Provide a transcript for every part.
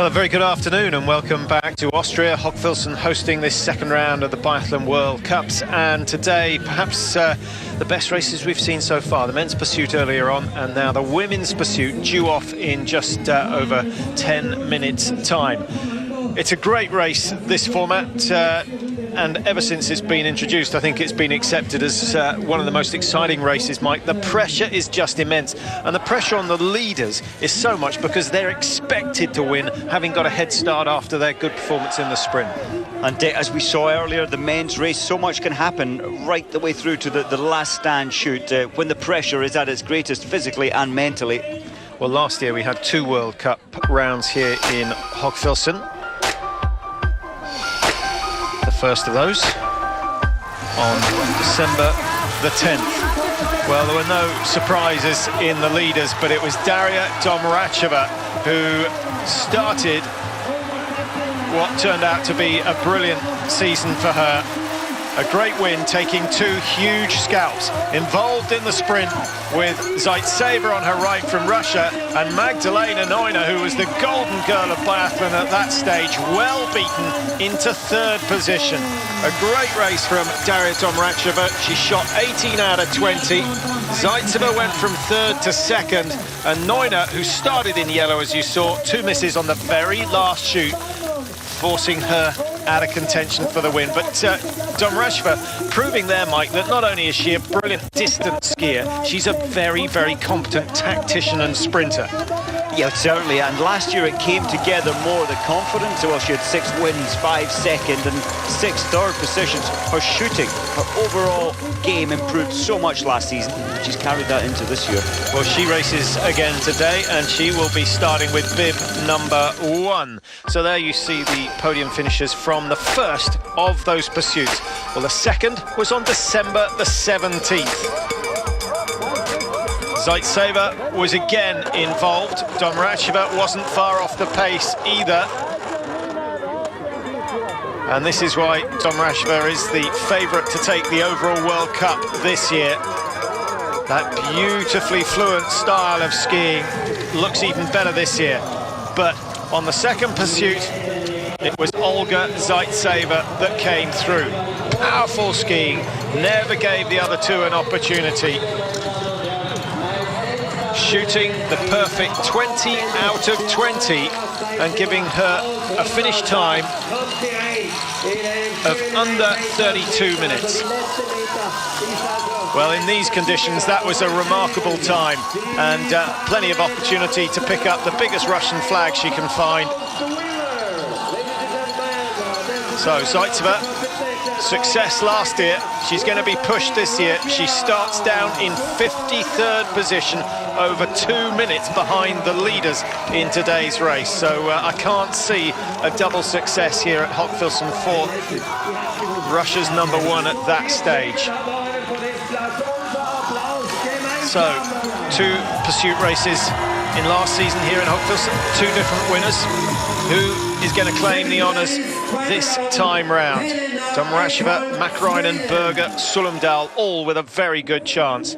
Well, a very good afternoon and welcome back to Austria. Hochfilzen hosting this second round of the Biathlon World Cups, and today perhaps the best races we've seen so far. The men's pursuit earlier on, and now the women's pursuit due off in just over 10 minutes time. It's a great race, this format, and ever since it's been introduced, I think it's been accepted as one of the most exciting races, Mike. The pressure is just immense, and the pressure on the leaders is so much because they're expected to win, having got a head start after their good performance in the sprint. And as we saw earlier, the men's race, so much can happen right the way through to the last stand shoot when the pressure is at its greatest physically and mentally. Well, last year we had 2 World Cup rounds here in Hochfilzen. The first of those on December the 10th. Well, there were no surprises in the leaders, but it was Daria Domracheva who started what turned out to be a brilliant season for her. A great win, taking 2 huge scalps, involved in the sprint with Zaitseva on her right from Russia and Magdalena Neuner, who was the golden girl of biathlon at that stage, well beaten into 3rd position. A great race from Daria Domracheva. She shot 18 out of 20. Zaitseva went from 3rd to 2nd, and Neuner, who started in yellow as you saw, 2 misses on the very last shoot, forcing her out of contention for the win. But Domracheva proving there, Mike, that not only is she a brilliant distance skier, she's a very, very competent tactician and sprinter. Yeah, certainly, and last year it came together more, the confidence. Well, she had 6 wins, 5 second and 6 third positions. Her shooting, her overall game improved so much last season. She's carried that into this year. Well, she races again today, and she will be starting with bib number 1. So there you see the podium finishers from the first of those pursuits. Well, the second was on December the 17th. Zaitseva was again involved. Domracheva wasn't far off the pace either. And this is why Domracheva is the favourite to take the overall World Cup this year. That beautifully fluent style of skiing looks even better this year. But on the second pursuit, it was Olga Zaitseva that came through. Powerful skiing, never gave the other 2 an opportunity. Shooting the perfect 20 out of 20 and giving her a finish time of under 32 minutes. Well, in these conditions, that was a remarkable time, and plenty of opportunity to pick up the biggest Russian flag she can find. So Zaitseva, success last year, she's going to be pushed this year. She starts down in 53rd position, over 2 minutes behind the leaders in today's race. So I can't see a double success here at Hochfilzen for Russia's number 1 at that stage. So 2 pursuit races in last season here in Hochfilzen, 2 different winners. Who is going to claim the honours this time round? Domracheva, Mäkräinen, Berger, Sulumdal, all with a very good chance.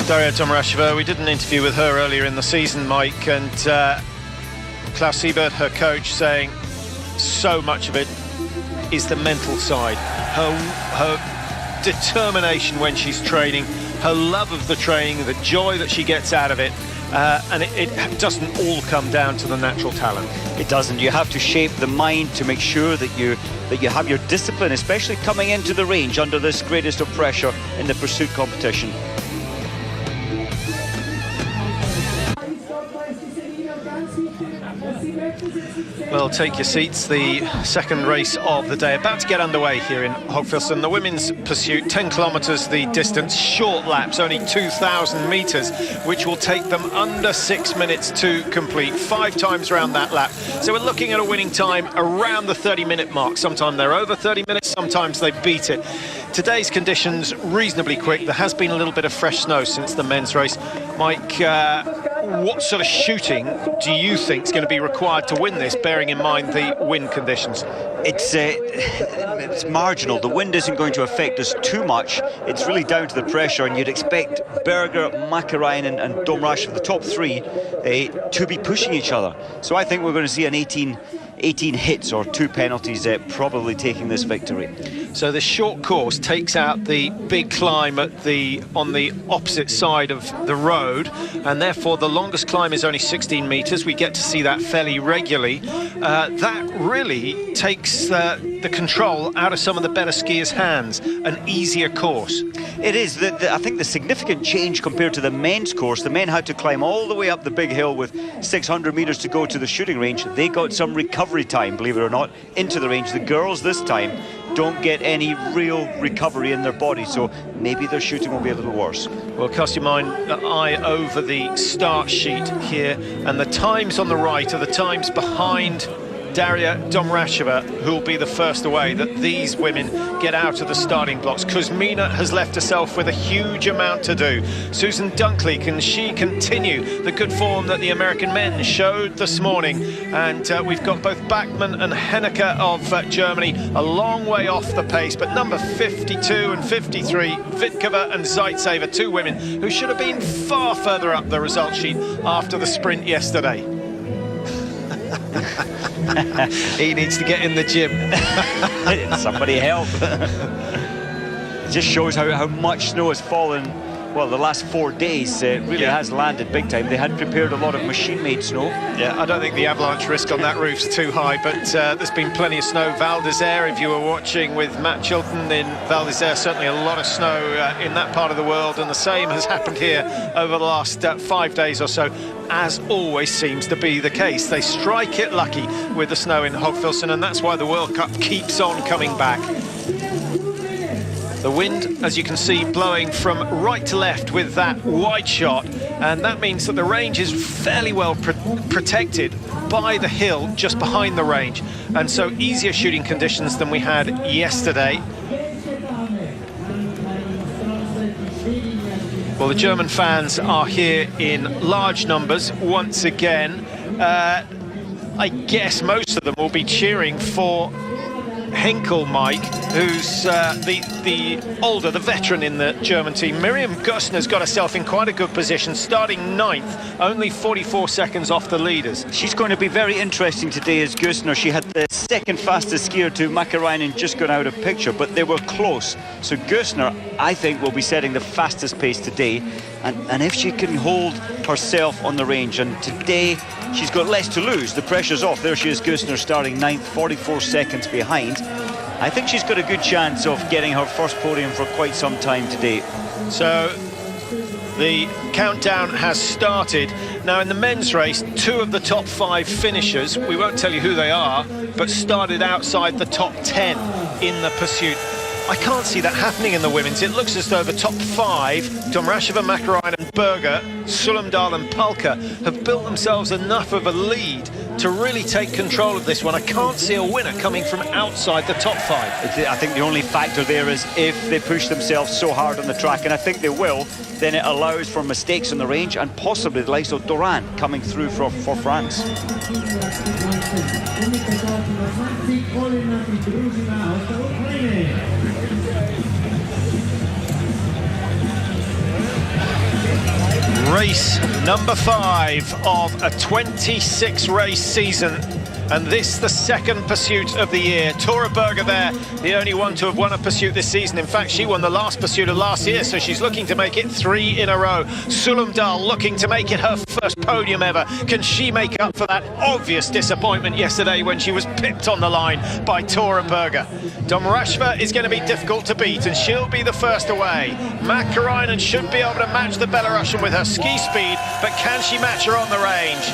Daria Domracheva, we did an interview with her earlier in the season, Mike, and Klaus Siebert, her coach, saying so much of it is the mental side. Her determination when she's training, her love of the training, the joy that she gets out of it, and it doesn't all come down to the natural talent. It doesn't. You have to shape the mind to make sure that you have your discipline, especially coming into the range under this greatest of pressure in the pursuit competition. Well, take your seats. The second race of the day about to get underway here in Hochfilzen. The women's pursuit, 10 kilometres the distance, short laps, only 2,000 metres, which will take them under 6 minutes to complete, 5 times around that lap. So we're looking at a winning time around the 30-minute mark. Sometimes they're over 30 minutes, sometimes they beat it. Today's conditions reasonably quick. There has been a little bit of fresh snow since the men's race. Mike, what sort of shooting do you think is going to be required to win this, bearing in mind the wind conditions? It's marginal. The wind isn't going to affect us too much. It's really down to the pressure, and you'd expect Berger, Mäkinen and Domracheva, the top three, to be pushing each other. So I think we're going to see an 18 hits or 2 penalties probably taking this victory. So the short course takes out the big climb on the opposite side of the road, and therefore the longest climb is only 16 metres. We get to see that fairly regularly. That really takes the control out of some of the better skiers' hands. An easier course. It is. I think the significant change compared to the men's course, the men had to climb all the way up the big hill with 600 metres to go to the shooting range. They got some recovery time, believe it or not, into the range. The girls this time don't get any real recovery in their body, so maybe their shooting will be a little worse. Well, cast your eye over the start sheet here, and the times on the right are the times behind Daria Domracheva, who will be the first away, that these women get out of the starting blocks. Kuzmina has left herself with a huge amount to do. Susan Dunkley, can she continue the good form that the American men showed this morning? And we've got both Bachmann and Henneke of Germany a long way off the pace, but number 52 and 53, Vitkova and Zaitseva, 2 women who should have been far further up the result sheet after the sprint yesterday. He needs to get in the gym. Somebody help. It just shows how much snow has fallen. Well, the last 4 days really has landed big time. They had prepared a lot of machine-made snow. Yeah, I don't think the avalanche risk on that roof's too high, but there's been plenty of snow. Val d'Isère, if you were watching with Matt Chilton in Val d'Isère, certainly a lot of snow in that part of the world, and the same has happened here over the last 5 days or so, as always seems to be the case. They strike it lucky with the snow in Hochfilzen, and that's why the World Cup keeps on coming back. The wind, as you can see, blowing from right to left with that wide shot, and that means that the range is fairly well protected by the hill just behind the range, and so easier shooting conditions than we had yesterday. Well, the German fans are here in large numbers once again. I guess most of them will be cheering for Henkel Mike, who's the older, the veteran in the German team. Miriam Gössner's got herself in quite a good position, starting 9th, only 44 seconds off the leaders. She's going to be very interesting today as Gössner. She had the second fastest skier to Mäkinen just gone out of picture, but they were close. So Gössner, I think, will be setting the fastest pace today. And if she can hold herself on the range, and today she's got less to lose, the pressure's off. There she is, Gössner, starting 9th, 44 seconds behind. I think she's got a good chance of getting her first podium for quite some time today. So the countdown has started. Now in the men's race, 2 of the top 5 finishers, we won't tell you who they are, but started outside the top 10 in the pursuit. I can't see that happening in the women's. It looks as though the top 5, Domracheva, Mäkinen, Berger, Sullemdahl and Palka, have built themselves enough of a lead to really take control of this one. I can't see a winner coming from outside the top 5. I think the only factor there is if they push themselves so hard on the track, and I think they will, then it allows for mistakes on the range and possibly the likes of Doran coming through for France. Race number 5 of a 26 race season, and this the second pursuit of the year. Tora Berger there, the only one to have won a pursuit this season. In fact, she won the last pursuit of last year, so she's looking to make it 3 in a row. Sullemdahl looking to make it her first podium ever. Can she make up for that obvious disappointment yesterday when she was pipped on the line by Tora Berger? Domracheva is going to be difficult to beat, and she'll be the first away. Mäkinen should be able to match the Belarusian with her ski speed, but can she match her on the range?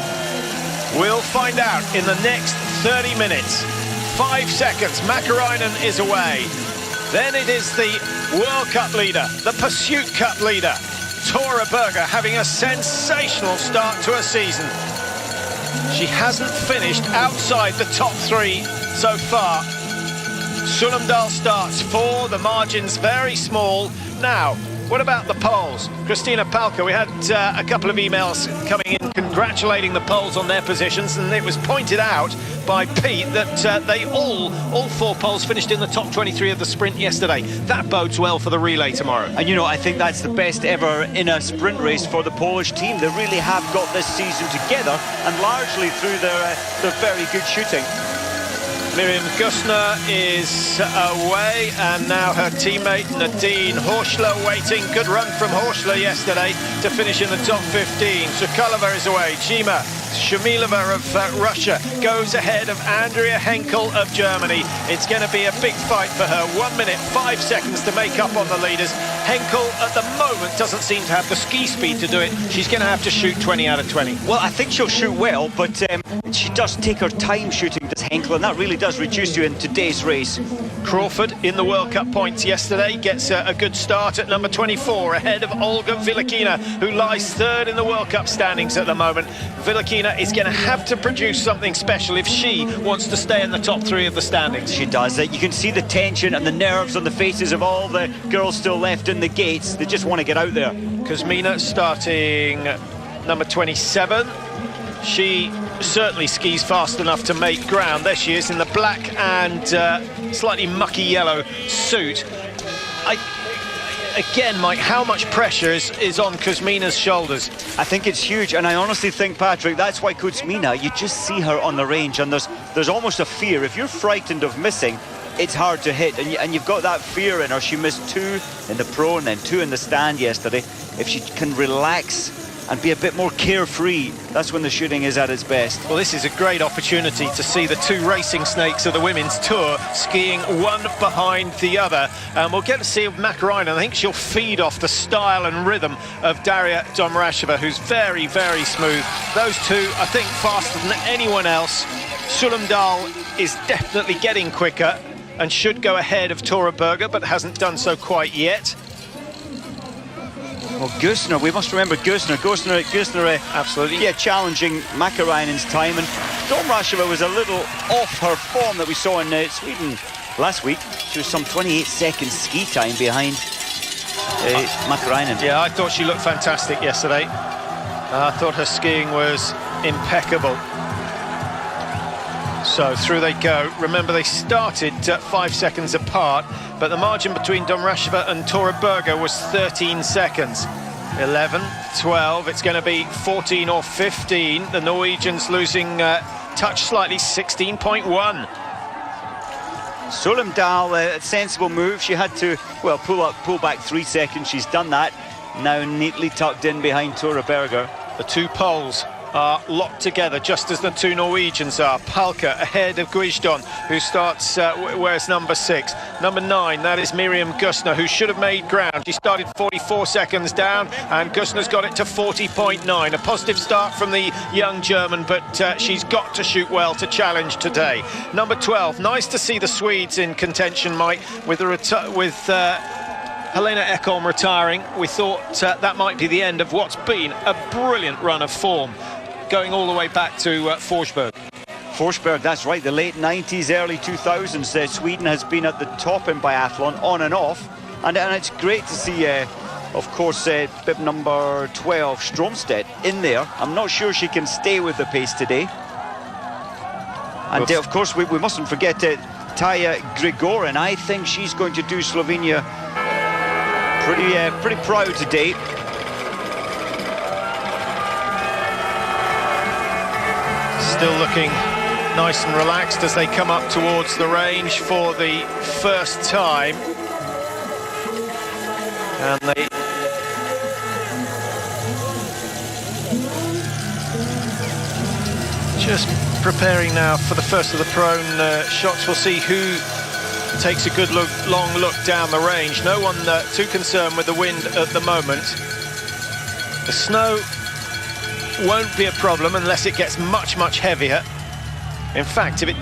We'll find out in the next 30 minutes. 5 seconds, Mäkinen is away. Then it is the World Cup leader, the Pursuit Cup leader, Tora Berger, having a sensational start to her season. She hasn't finished outside the top 3 so far. Sullemdahl starts 4, the margin's very small. Now, What about the Poles? Christina Palka, we had a couple of emails coming in congratulating the Poles on their positions, and it was pointed out by Pete that they all 4 Poles finished in the top 23 of the sprint yesterday. That bodes well for the relay tomorrow. And you know, I think that's the best ever in a sprint race for the Polish team. They really have got this season together, and largely through their very good shooting. Miriam Gusner is away, and now her teammate Nadine Horschler waiting. Good run from Horschler yesterday to finish in the top 15. Sokolova is away. Chima Shumilova of Russia goes ahead of Andrea Henkel of Germany. It's going to be a big fight for her. 1 minute, 5 seconds to make up on the leaders. Henkel at the moment doesn't seem to have the ski speed to do it. She's going to have to shoot 20 out of 20. Well, I think she'll shoot well, but she does take her time shooting, does Henkel, and that really does reduce you in today's race. Crawford in the World Cup points yesterday gets a good start at number 24 ahead of Olga Vilakina, who lies third in the World Cup standings at the moment. Vilakina is going to have to produce something special if she wants to stay in the top 3 of the standings. She does. You can see the tension and the nerves on the faces of all the girls still left in the gates. They just want to get out there. Kuzmina starting number 27. She certainly skis fast enough to make ground. There she is in the black and slightly mucky yellow suit. Again, Mike, how much pressure is on Kuzmina's shoulders? I think it's huge, and I honestly think, Patrick, that's why Kuzmina, you just see her on the range, and there's almost a fear. If you're frightened of missing, it's hard to hit, and you've got that fear in her. She missed 2 in the pro and then 2 in the stand yesterday. If she can relax and be a bit more carefree, that's when the shooting is at its best. Well, this is a great opportunity to see the 2 racing snakes of the women's tour skiing one behind the other, and we'll get to see Makarinen. I think she'll feed off the style and rhythm of Daria Domracheva, who's very, very smooth. Those 2, I think, faster than anyone else. Sulumdal is definitely getting quicker and should go ahead of Tora Berger, but hasn't done so quite yet. Well, Gusner, we must remember Gusner, absolutely, yeah, challenging Makarinen's time, and Domracheva was a little off her form that we saw in Sweden last week. She was some 28 seconds ski time behind Makarinen. Yeah, I thought she looked fantastic yesterday. I thought her skiing was impeccable. So through they go. Remember, they started 5 seconds apart, but the margin between Domracheva and Tora Berger was 13 seconds. 11, 12, it's going to be 14 or 15. The Norwegians losing touch slightly, 16.1. Sulumdal, a sensible move. She had to, well, pull back 3 seconds. She's done that. Now neatly tucked in behind Tora Berger. The 2 Poles are locked together, just as the 2 Norwegians are. Palka ahead of Guijdon, who starts, wears number 6. Number 9, that is Miriam Gusner, who should have made ground. She started 44 seconds down, and Gusner's got it to 40.9. A positive start from the young German, but she's got to shoot well to challenge today. Number 12, nice to see the Swedes in contention, Mike, with Helena Ekholm retiring. We thought that might be the end of what's been a brilliant run of form, going all the way back to Forsberg. Forsberg, that's right, the late 90s, early 2000s. Sweden has been at the top in biathlon, on and off. And it's great to see, of course, bib number 12, Stromstedt, in there. I'm not sure she can stay with the pace today. And of course, we mustn't forget Taya Grigorin. I think she's going to do Slovenia pretty proud today. Still looking nice and relaxed as they come up towards the range for the first time. And they just preparing now for the first of the prone shots. We'll see who takes a good long look down the range. No one too concerned with the wind at the moment. The snow won't be a problem unless it gets much, much heavier. In fact, if it